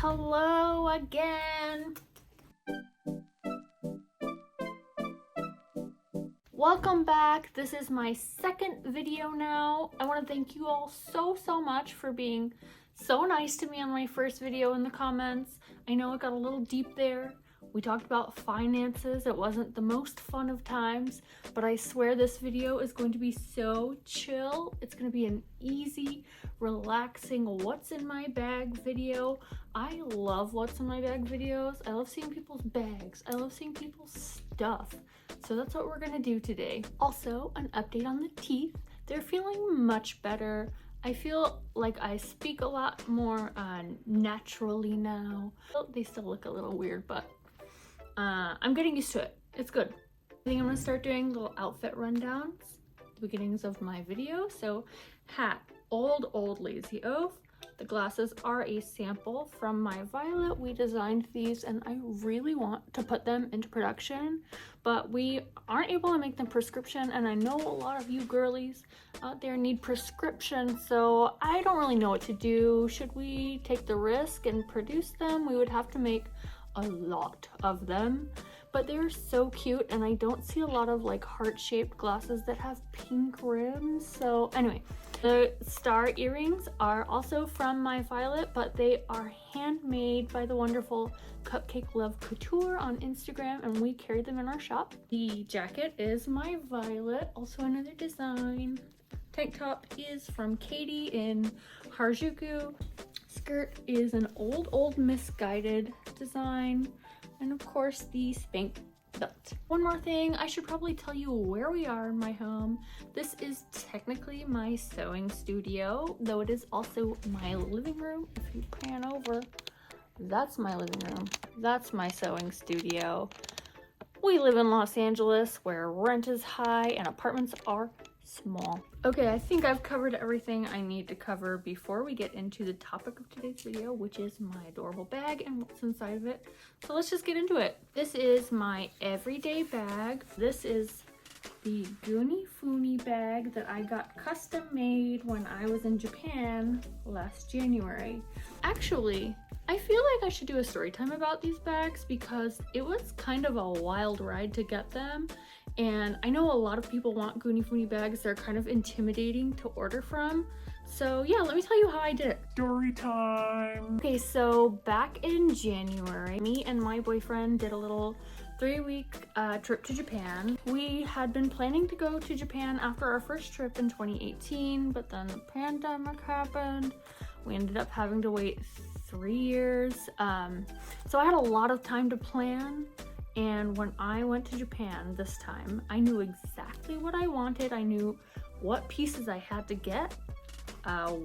Hello again. Welcome back. This is my second video now. I want to thank you all so much for being so nice to me on my first video in the comments. I know it got a little deep there. We talked about finances. It wasn't the most fun of times, but I swear this video is going to be so chill. It's going to be an easy, relaxing what's in my bag video. I love what's in my bag videos. I love seeing people's bags. I love seeing people's stuff. So that's what we're going to do today. Also, an update on the teeth. They're feeling much better. I feel like I speak a lot more naturally now. They still look a little weird, but I'm getting used to it. It's good. I think I'm gonna start doing little outfit rundowns at the beginnings of my video. So hat, old Lazy Oaf. The glasses are a sample from my Violet. We designed these and I really want to put them into production, but we aren't able to make them prescription, and I know a lot of you girlies out there need prescription, so I don't really know what to do. Should we take the risk and produce them? We would have to make a lot of them, but they're so cute, and I don't see a lot of like heart-shaped glasses that have pink rims. So anyway, the star earrings are also from my Violet, but they are handmade by the wonderful Cupcake Love Couture on Instagram, and we carry them in our shop. The jacket is my Violet, also another design. Tank top is from Katie in Harajuku. Skirt is an old misguided design, and of course the spank belt. One more thing, I should probably tell you where we are in my home. This is technically my sewing studio, though it is also my living room. If you pan over, that's my living room. That's my sewing studio. We live in Los Angeles, where rent is high and apartments are small. Okay, I think I've covered everything I need to cover before we get into the topic of today's video, which is my adorable bag and what's inside of it. So let's just get into it. This is my everyday bag. This is the Gunifuni bag that I got custom made when I was in Japan last January. Actually, I feel like I should do a story time about these bags because it was kind of a wild ride to get them. And I know a lot of people want Gunifuni bags. They're kind of intimidating to order from. So yeah, let me tell you how I did it. Story time. Okay, so back in January, me and my boyfriend did a little 3-week trip to Japan. We had been planning to go to Japan after our first trip in 2018, but then the pandemic happened. We ended up having to wait 3 years. So I had a lot of time to plan. And when I went to Japan this time, I knew exactly what I wanted. I knew what pieces I had to get,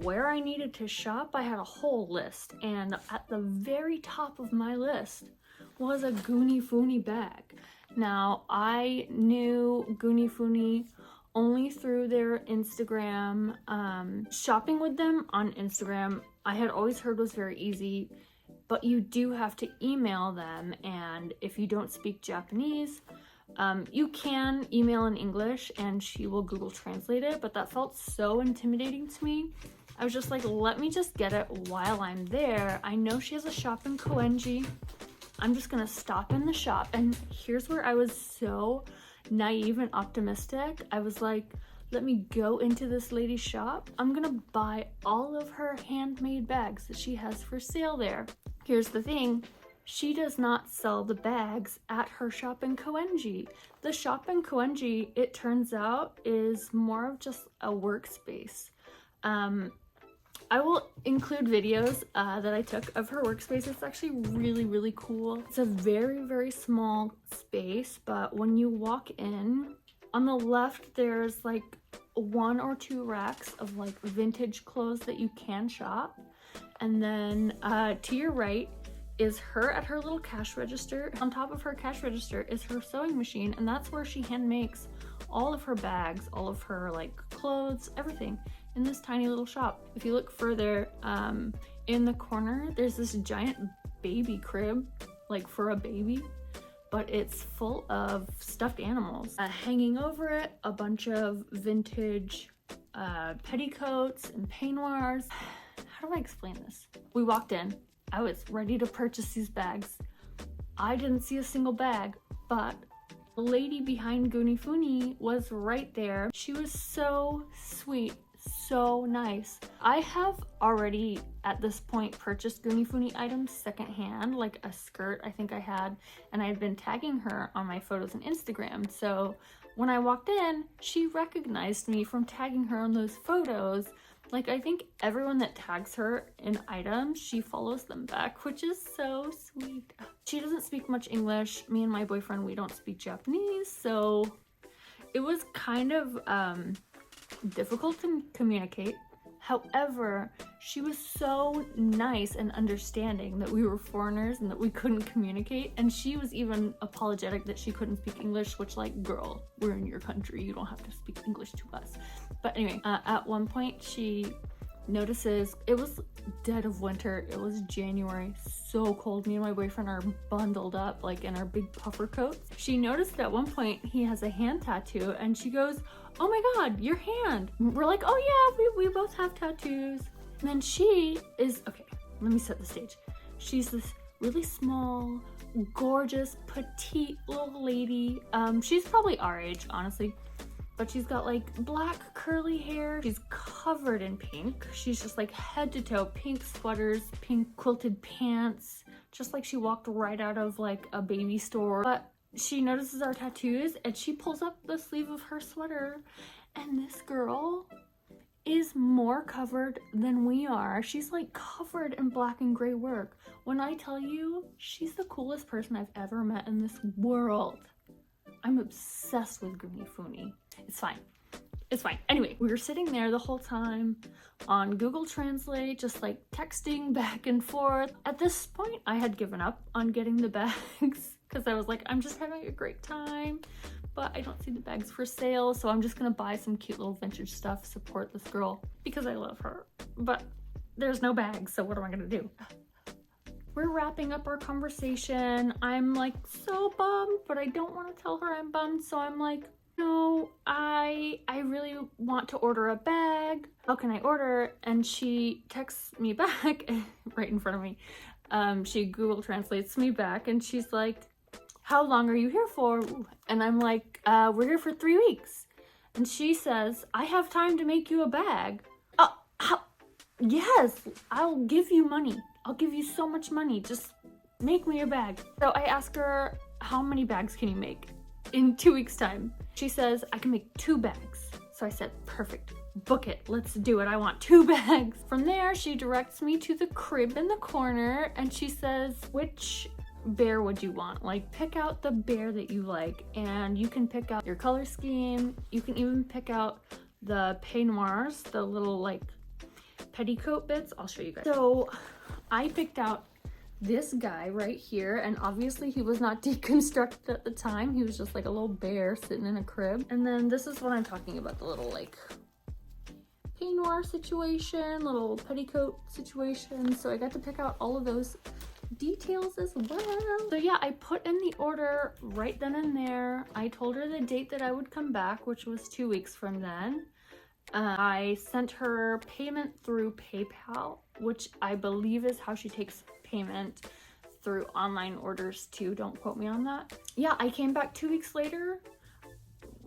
where I needed to shop. I had a whole list, and at the very top of my list was a Gunifuni bag. Now, I knew Gunifuni only through their Instagram. Shopping with them on Instagram, I had always heard was very easy, but you do have to email them, and if you don't speak Japanese, you can email in English and she will Google Translate it, but that felt so intimidating to me. I was just like, let me just get it while I'm there. I know she has a shop in Koenji. I'm just gonna stop in the shop, and here's where I was so naive and optimistic. I was like, let me go into this lady's shop. I'm gonna buy all of her handmade bags that she has for sale there. Here's the thing, she does not sell the bags at her shop in Koenji. The shop in Koenji, it turns out, is more of just a workspace. I will include videos that I took of her workspace. It's actually really cool. It's a very small space, but when you walk in, on the left there's like 1 or 2 racks of like vintage clothes that you can shop. And then to your right is her at her little cash register. On top of her cash register is her sewing machine, and that's where she hand makes all of her bags, all of her like clothes, everything in this tiny little shop. If you look further in the corner, there's this giant baby crib, like for a baby, but it's full of stuffed animals. Hanging over it, a bunch of vintage petticoats and peignoirs. How do I explain this? We walked in, I was ready to purchase these bags. I didn't see a single bag, but the lady behind Gunifuni was right there. She was so sweet, so nice. I have already at this point purchased Gunifuni items secondhand, like a skirt I think I had, and I had been tagging her on my photos on Instagram. So when I walked in, she recognized me from tagging her on those photos. Like, I think everyone that tags her in items, she follows them back, which is so sweet. She doesn't speak much English. Me and my boyfriend, we don't speak Japanese, so it was kind of difficult to communicate. However, she was so nice and understanding that we were foreigners and that we couldn't communicate, and she was even apologetic that she couldn't speak English, which, like, girl, we're in your country, you don't have to speak English to us. But anyway, at one point she notices, it was dead of winter, it was January, so cold. Me and my boyfriend are bundled up like in our big puffer coats. She noticed at one point he has a hand tattoo, and she goes, "Oh my god, your hand." We're like, "Oh yeah, we both have tattoos." And then she is, okay, let me set the stage. She's this really small, gorgeous, petite little lady. She's probably our age, honestly. But she's got like black curly hair. She's covered in pink. She's just like head to toe, pink sweaters, pink quilted pants, just like she walked right out of like a baby store. But she notices our tattoos and she pulls up the sleeve of her sweater, and this girl is more covered than we are. She's like covered in black and gray work. When I tell you, she's the coolest person I've ever met in this world. I'm obsessed with Gunifuni. It's fine. It's fine. Anyway, we were sitting there the whole time on Google Translate, just like texting back and forth. At this point, I had given up on getting the bags because I was like, I'm just having a great time, but I don't see the bags for sale, so I'm just gonna buy some cute little vintage stuff, support this girl because I love her. But there's no bags, so what am I gonna do? We're wrapping up our conversation. I'm like so bummed, but I don't want to tell her I'm bummed, so I'm like, no, I really want to order a bag. How can I order? And she texts me back right in front of me. She Google translates me back, and she's like, "How long are you here for?" And I'm like, "We're here for 3 weeks." And she says, "I have time to make you a bag." Yes, I'll give you money. I'll give you so much money. Just make me a bag. So I ask her, "How many bags can you make in 2 weeks time?" She says, "I can make 2 bags. So I said, "Perfect, book it, let's do it. I want 2 bags." From there, she directs me to the crib in the corner, and she says, "Which bear would you want? Like, pick out the bear that you like, and you can pick out your color scheme. You can even pick out the peignoirs, the little like petticoat bits." I'll show you guys. So I picked out this guy right here, and obviously he was not deconstructed at the time. He was just like a little bear sitting in a crib. And then this is what I'm talking about, the little like peignoir situation, little petticoat situation. So I got to pick out all of those details as well. So yeah, I put in the order right then and there. I told her the date that I would come back, which was 2 weeks from then. I sent her payment through PayPal, which I believe is how she takes payment through online orders too. Don't quote me on that. Yeah, I came back 2 weeks later.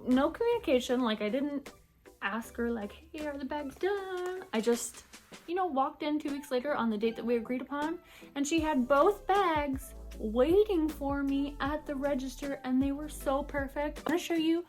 No communication. Like, I didn't ask her like, "Hey, are the bags done?" I just, you know, walked in 2 weeks later on the date that we agreed upon, and she had both bags waiting for me at the register, and they were so perfect. I'm gonna show you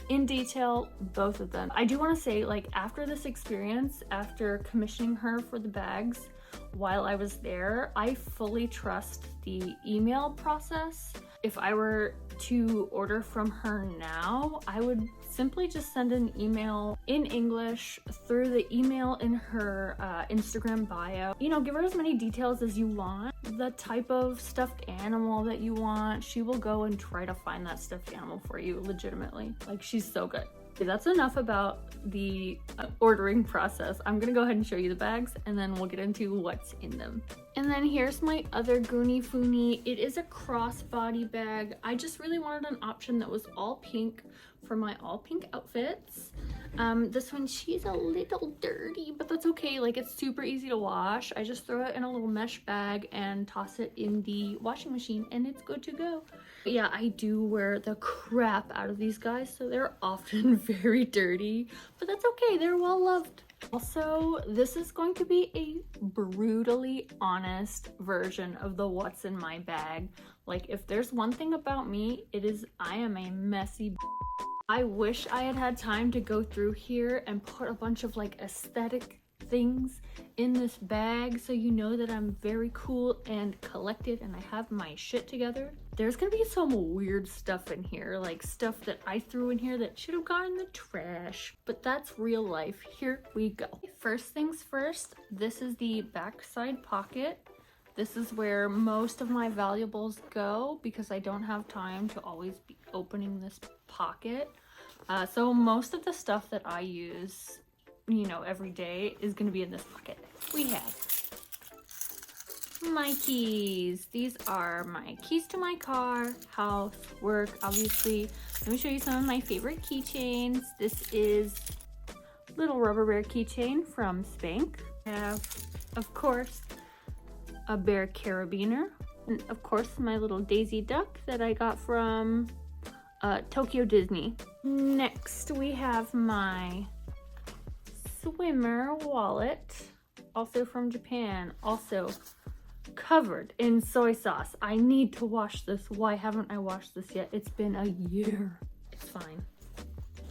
in detail both of them. I do want to say, like, after this experience, after commissioning her for the bags while I was there, I fully trust the email process. If I were to order from her now, I would simply just send an email in English through the email in her Instagram bio. You know, give her as many details as you want. The type of stuffed animal that you want, she will go and try to find that stuffed animal for you legitimately. Like, she's so good. Okay, that's enough about the ordering process. I'm gonna go ahead and show you the bags, and then we'll get into what's in them. And then here's my other Gunifuni. It is a crossbody bag. I just really wanted an option that was all pink for my all pink outfits. This one, she's a little dirty, but that's okay. Like, it's super easy to wash. I just throw it in a little mesh bag and toss it in the washing machine and it's good to go. But yeah, I do wear the crap out of these guys, so they're often very dirty, but that's okay. They're well loved. Also, this is going to be a brutally honest version of the what's in my bag. Like, if there's one thing about me, it is I am a messy I wish I had had time to go through here and put a bunch of like aesthetic things in this bag so you know that I'm very cool and collected and I have my shit together. There's gonna be some weird stuff in here, like stuff that I threw in here that should have gone in the trash, but that's real life. Here we go. First things first, this is the backside pocket. This is where most of my valuables go because I don't have time to always be opening this pocket. So most of the stuff that I use, you know, every day is going to be in this pocket. We have my keys. These are my keys to my car, house, work, obviously. Let me show you some of my favorite keychains. This is little rubber bear keychain from Spank. I have, of course, a bear carabiner. And of course, my little Daisy Duck that I got from Tokyo Disney. Next, we have my swimmer wallet, also from Japan, also covered in soy sauce. I need to wash this. Why haven't I washed this yet? It's been a year. It's fine.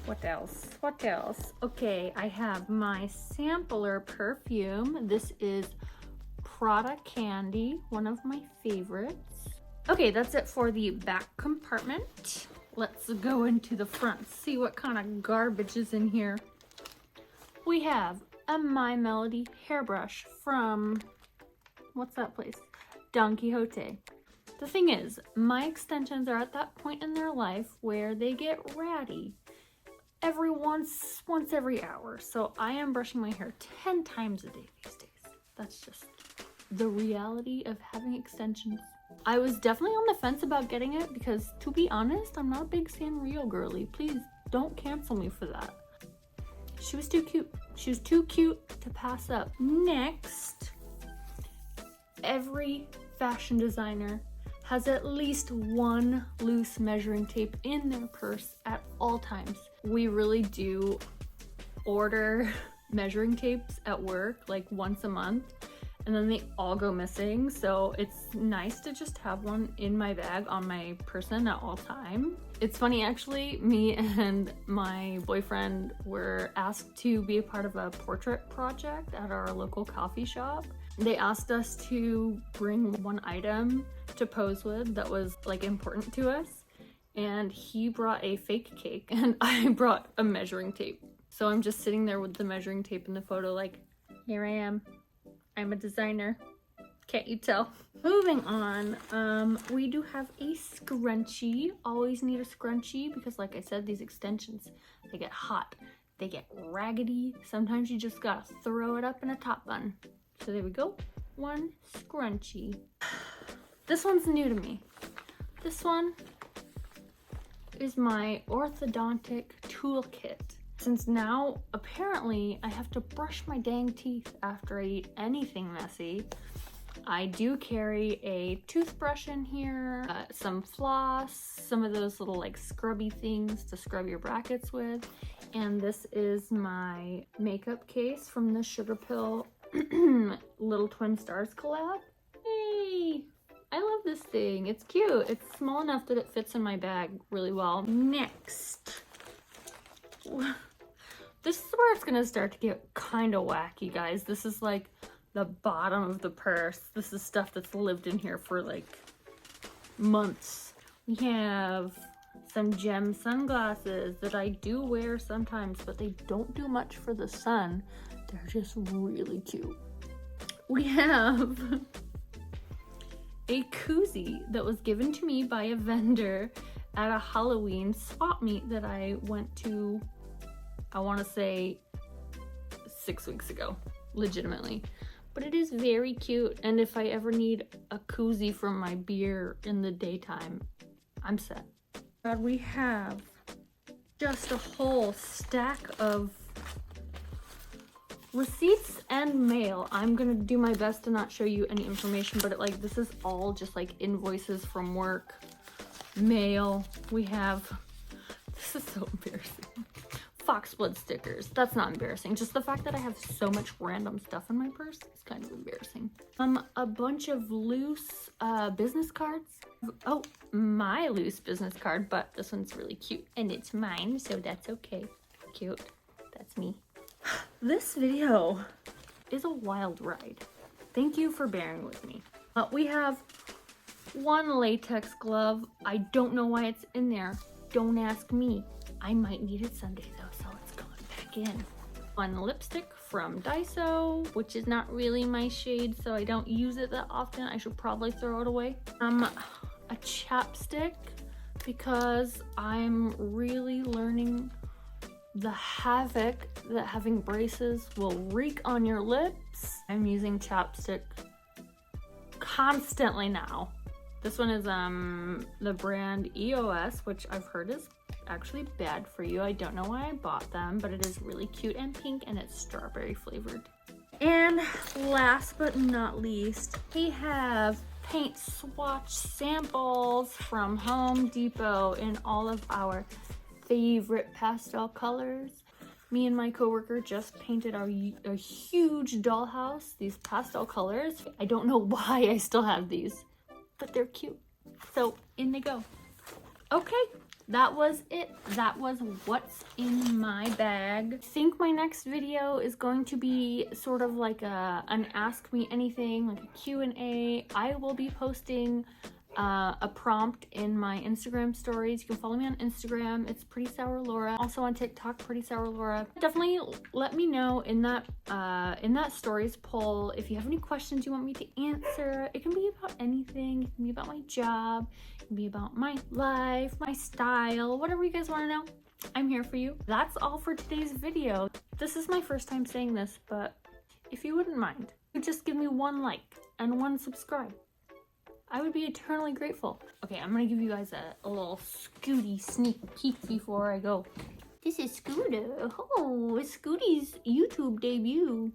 What else? What else? Okay, I have my sampler perfume. This is Prada Candy, one of my favorites. Okay, that's it for the back compartment. Let's go into the front, see what kind of garbage is in here. We have a My Melody hairbrush from, what's that place? Don Quixote. The thing is, my extensions are at that point in their life where they get ratty once every hour. So I am brushing my hair 10 times a day these days. That's just the reality of having extensions. I was definitely on the fence about getting it because, to be honest, I'm not a big Sanrio girly. Please don't cancel me for that. She was too cute. She was too cute to pass up. Next, every fashion designer has at least one loose measuring tape in their purse at all times. We really do order measuring tapes at work like once a month, and then they all go missing, so it's nice to just have one in my bag on my person at all time. It's funny, actually, me and my boyfriend were asked to be a part of a portrait project at our local coffee shop. They asked us to bring one item to pose with that was like important to us, and he brought a fake cake and I brought a measuring tape. So I'm just sitting there with the measuring tape in the photo like, here I am. I'm a designer. Can't you tell? Moving on, we do have a scrunchie. Always need a scrunchie because, like I said, these extensions, they get hot. They get raggedy. Sometimes you just gotta throw it up in a top bun. So there we go. One scrunchie. This one's new to me. This one is my orthodontic toolkit. Since now, apparently, I have to brush my dang teeth after I eat anything messy, I do carry a toothbrush in here, some floss, some of those little like scrubby things to scrub your brackets with, and this is my makeup case from the Sugar Pill Little Twin Stars collab. Hey! I love this thing. It's cute. It's small enough that it fits in my bag really well. Next. This is where it's gonna start to get kind of wacky, guys. This is like the bottom of the purse. This is stuff that's lived in here for like months. We have some gem sunglasses that I do wear sometimes, but they don't do much for the sun. They're just really cute. We have a koozie that was given to me by a vendor at a Halloween swap meet that I went to, I want to say 6 weeks ago, legitimately. But it is very cute, and if I ever need a koozie from my beer in the daytime, I'm set. We have just a whole stack of receipts and mail. I'm gonna do my best to not show you any information, but this is all just like invoices from work, mail. We have, this is so embarrassing, Foxblood stickers. That's not embarrassing, just the fact that I have so much random stuff in my purse is kind of embarrassing. A bunch of loose business cards. Oh, my loose business card, but this one's really cute and it's mine, so that's okay. Cute. That's me. This video is a wild ride. Thank you for bearing with me. We have one latex glove. I don't know why it's in there. Don't ask me. I might need it someday though, so it's going back in. One lipstick from Daiso, which is not really my shade, so I don't use it that often. I should probably throw it away. A chapstick, because I'm really learning the havoc that having braces will wreak on your lips. I'm using chapstick constantly now. This one is the brand EOS, which I've heard is actually bad for you. I don't know why I bought them, but it is really cute and pink and it's strawberry flavored. And last but not least, we have paint swatch samples from Home Depot in all of our favorite pastel colors. Me and my coworker just painted a huge dollhouse, these pastel colors. I don't know why I still have these, but they're cute. So in they go. Okay, that was it. That was what's in my bag. I think my next video is going to be sort of like an Ask Me Anything, like a Q&A. I will be posting a prompt in my Instagram stories. You can follow me on Instagram. It's Pretty Sour Laura. Also on TikTok, Pretty Sour Laura. Definitely let me know in that stories poll if you have any questions you want me to answer. It can be about anything. It can be about my job. It can be about my life, my style, whatever you guys want to know. I'm here for you. That's all for today's video. This is my first time saying this, but if you wouldn't mind, you just give me one like and one subscribe. I would be eternally grateful. Okay, I'm gonna give you guys a little Scooty sneak peek before I go. This is Scooter. Oh, it's Scooty's YouTube debut.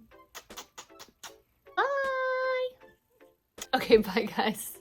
Bye! Okay, bye guys.